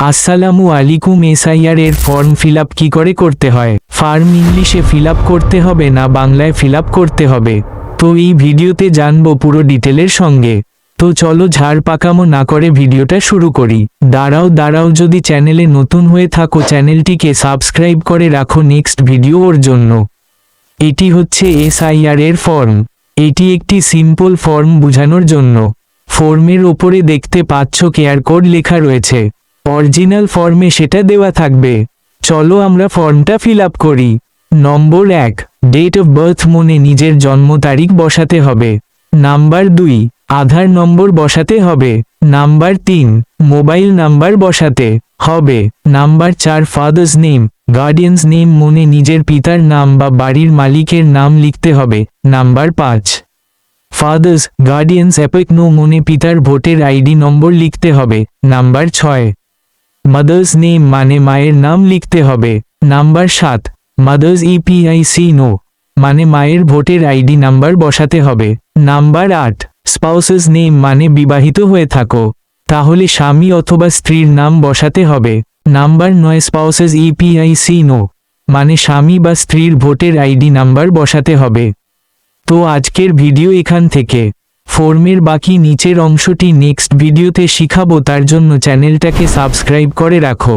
আসসালামু আলাইকুম। এসআইআর এর ফর্ম ফিল আপ কী করে করতে হয়? ফর্ম ইংলিশে ফিল আপ করতে হবে না বাংলায় ফিল আপ করতে হবে? তো এই ভিডিওতে জানবো পুরো ডিটেলের সঙ্গে। তো চলো ঝাড় পাকামো না করে ভিডিওটা শুরু করি। দাঁড়াও যদি চ্যানেলে নতুন হয়ে থাকো চ্যানেলটিকে সাবস্ক্রাইব করে রাখো নেক্সট ভিডিও ওর জন্য। এটি হচ্ছে এসআইআর এর ফর্ম। এটি একটি সিম্পল ফর্ম বোঝানোর জন্য। ফর্মের ওপরে দেখতে পাচ্ছ কেয়ার কোড লেখা রয়েছে। অরিজিনাল ফর্মে সেটা দেওয়া থাকবে। চলো আমরা ফর্মটা ফিল আপ করি। নম্বর 1, ডেট অফ বার্থ মনে নিজের জন্ম তারিখ বসাতে হবে। নাম্বার 2, আধার নম্বর বসাতে হবে। নাম্বার 3, মোবাইল নাম্বার বসাতে হবে। Number 4, father's name, guardians name মনে নিজের পিতার নাম বা বাড়ির মালিকের নাম লিখতে হবে। নাম্বার 5, ফাদার্স গার্ডিয়ানস অ্যাপেক নো মনে পিতার ভোটার আইডি নম্বর লিখতে হবে। নাম্বার 6, মাদার্স নেম মানে মায়ের নাম লিখতে হবে। নাম্বার 7, মাদার্স ইপিআইসি নো মানে মায়ের ভোটার আইডি নাম্বার বসাতে হবে। নাম্বার 8, স্পাউসেস নেম মানে বিবাহিত হয়ে থাকো তাহলে স্বামী অথবা স্ত্রীর নাম বসাতে হবে। নাম্বার 9, স্পাউসেস ইপিআইসি নো মানে স্বামী বা স্ত্রীর ভোটার আইডি নাম্বার বসাতে হবে। তো আজকের ভিডিও এখান থেকে। ফর্মের বাকি নিচের অংশটি নেক্সট ভিডিওতে শিখাবো, তার জন্য চ্যানেলটাকে সাবস্ক্রাইব করে রাখো।